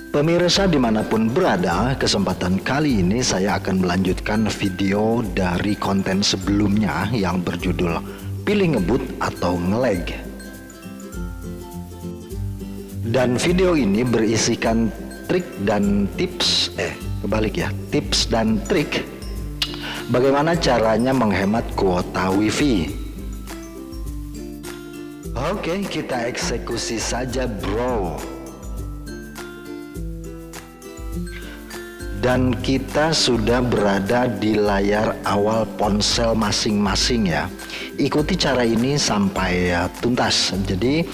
Pemirsa dimanapun berada, kesempatan kali ini saya akan melanjutkan video dari konten sebelumnya yang berjudul Pilih Ngebut atau Ngelag. Dan video ini berisikan trik dan tips, tips dan trik bagaimana caranya menghemat kuota wifi. Oke, kita eksekusi saja bro. Dan kita sudah berada di layar awal ponsel masing-masing ya. Ikuti cara ini sampai tuntas. Jadi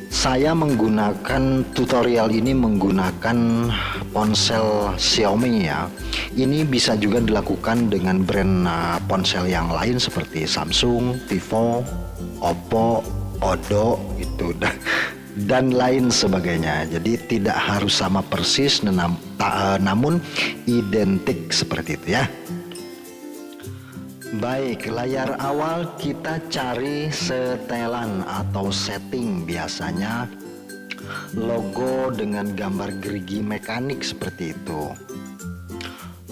saya menggunakan tutorial ini menggunakan ponsel Xiaomi ya. Ini bisa juga dilakukan dengan brand ponsel yang lain seperti Samsung, Vivo, Oppo, Oddo gitu dan lain sebagainya. Jadi tidak harus sama persis namun identik seperti itu ya. Baik, layar awal kita cari setelan atau setting, biasanya logo dengan gambar gerigi mekanik seperti itu.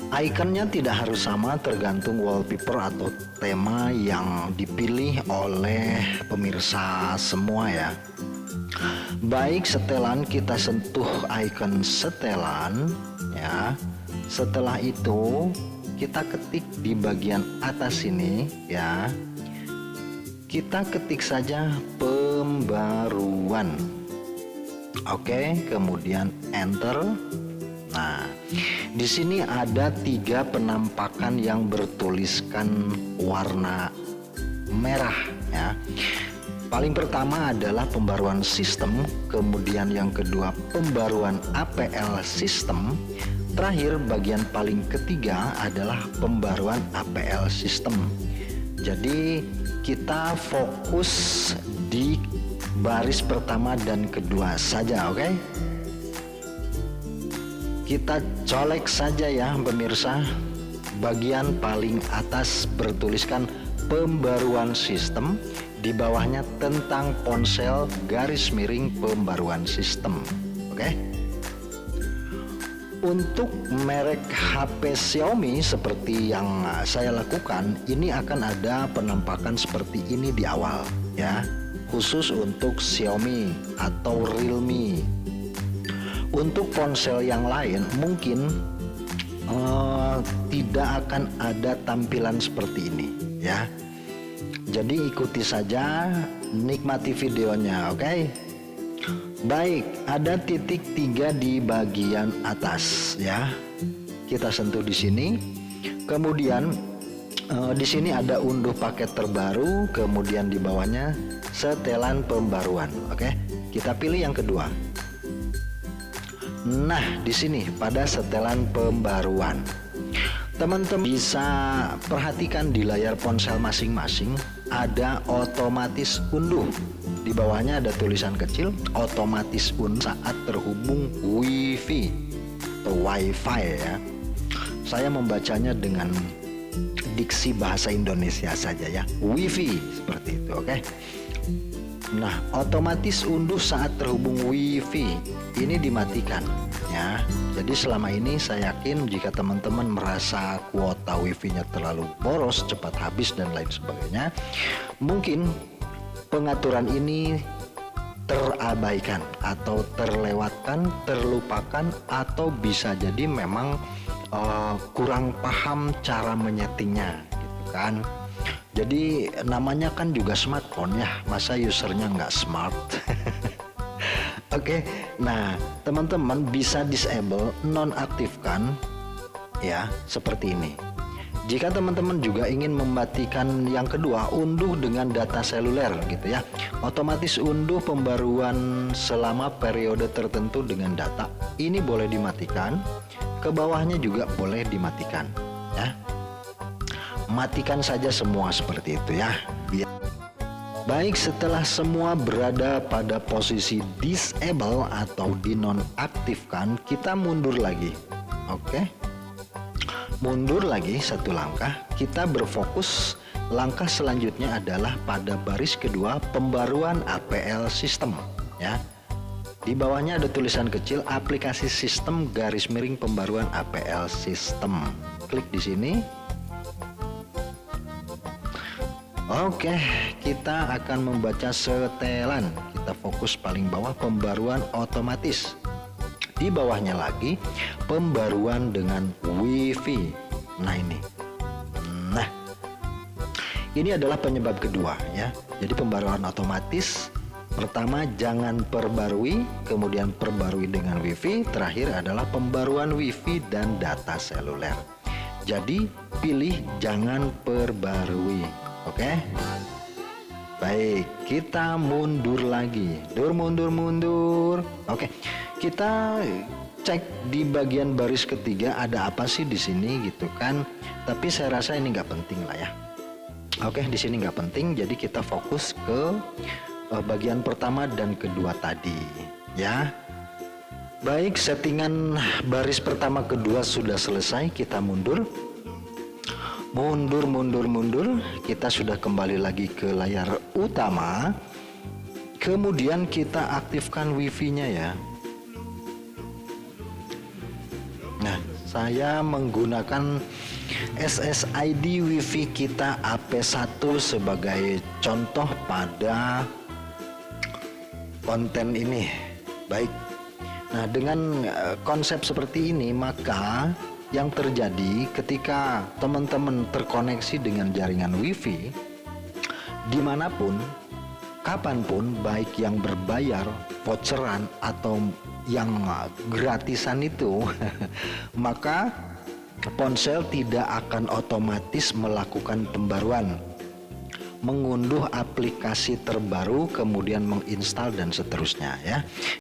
Ikonnya tidak harus sama, tergantung wallpaper atau tema yang dipilih oleh pemirsa semua ya. Baik, setelan kita sentuh icon setelan ya. Setelah itu kita ketik di bagian atas ini ya. Kita ketik saja pembaruan. Oke, kemudian enter. Nah, di sini ada 3 penampakan yang bertuliskan warna merah ya. Paling pertama adalah pembaruan sistem, kemudian yang kedua pembaruan APL sistem, terakhir bagian paling ketiga adalah pembaruan APL sistem. Jadi kita fokus di baris pertama dan kedua saja, oke? Kita colek saja ya pemirsa. Bagian paling atas bertuliskan pembaruan sistem, di bawahnya tentang ponsel garis miring pembaruan sistem. Oke. Untuk merek HP Xiaomi seperti yang saya lakukan, ini akan ada penampakan seperti ini di awal ya, khusus untuk Xiaomi atau Realme. Untuk ponsel yang lain mungkin tidak akan ada tampilan seperti ini ya. Jadi ikuti saja, nikmati videonya, oke? Baik, ada titik 3 di bagian atas ya. Kita sentuh di sini. Kemudian di sini ada unduh paket terbaru, kemudian di bawahnya setelan pembaruan, oke? Kita pilih yang kedua. Nah, di sini pada setelan pembaruan. Teman-teman bisa perhatikan di layar ponsel masing-masing ada otomatis unduh. Di bawahnya ada tulisan kecil otomatis unduh saat terhubung wifi atau wifi ya. Saya membacanya dengan diksi bahasa Indonesia saja ya, wifi seperti itu, oke? Nah, otomatis unduh saat terhubung wifi ini dimatikan ya. Jadi selama ini saya yakin jika teman-teman merasa kuota wifi-nya terlalu boros, cepat habis dan lain sebagainya, mungkin pengaturan ini terabaikan atau terlewatkan, terlupakan, atau bisa jadi memang kurang paham cara menyetingnya gitu kan. Jadi namanya kan juga smartphone ya, masa usernya nggak smart? Oke, nah teman-teman bisa disable, nonaktifkan ya, seperti ini. Jika teman-teman juga ingin mematikan yang kedua, unduh dengan data seluler gitu ya, otomatis unduh pembaruan selama periode tertentu dengan data, ini boleh dimatikan. Ke bawahnya juga boleh dimatikan ya. Matikan saja semua seperti itu ya. Baik, setelah semua berada pada posisi disable atau dinonaktifkan, kita mundur lagi. Oke. Mundur lagi satu langkah, kita berfokus. Langkah selanjutnya adalah pada baris kedua pembaruan APL sistem ya. Di bawahnya ada tulisan kecil aplikasi sistem garis miring pembaruan APL sistem. Klik di sini. Oke, kita akan membaca setelan. Kita fokus paling bawah pembaruan otomatis. Di bawahnya lagi pembaruan dengan WiFi. Nah ini. Nah, ini adalah penyebab kedua ya. Jadi pembaruan otomatis pertama jangan perbarui, kemudian perbarui dengan WiFi, terakhir adalah pembaruan WiFi dan data seluler. Jadi pilih jangan perbarui. Oke? Baik, kita mundur lagi. Mundur. Oke. Kita cek di bagian baris ketiga ada apa sih di sini gitu kan. Tapi saya rasa ini nggak penting lah ya. Oke, di sini nggak penting. Jadi kita fokus ke bagian pertama dan kedua tadi ya. Baik, settingan baris pertama kedua sudah selesai. Kita mundur. Kita sudah kembali lagi ke layar utama. Kemudian kita aktifkan WiFi-nya ya. Nah, saya menggunakan SSID WiFi kita AP1 sebagai contoh pada konten ini. Baik. Nah, dengan konsep seperti ini, maka yang terjadi ketika teman-teman terkoneksi dengan jaringan WiFi dimanapun, kapanpun, baik yang berbayar, voucheran atau yang gratisan itu, maka ponsel tidak akan otomatis melakukan pembaruan, mengunduh aplikasi terbaru, kemudian menginstal dan seterusnya ya.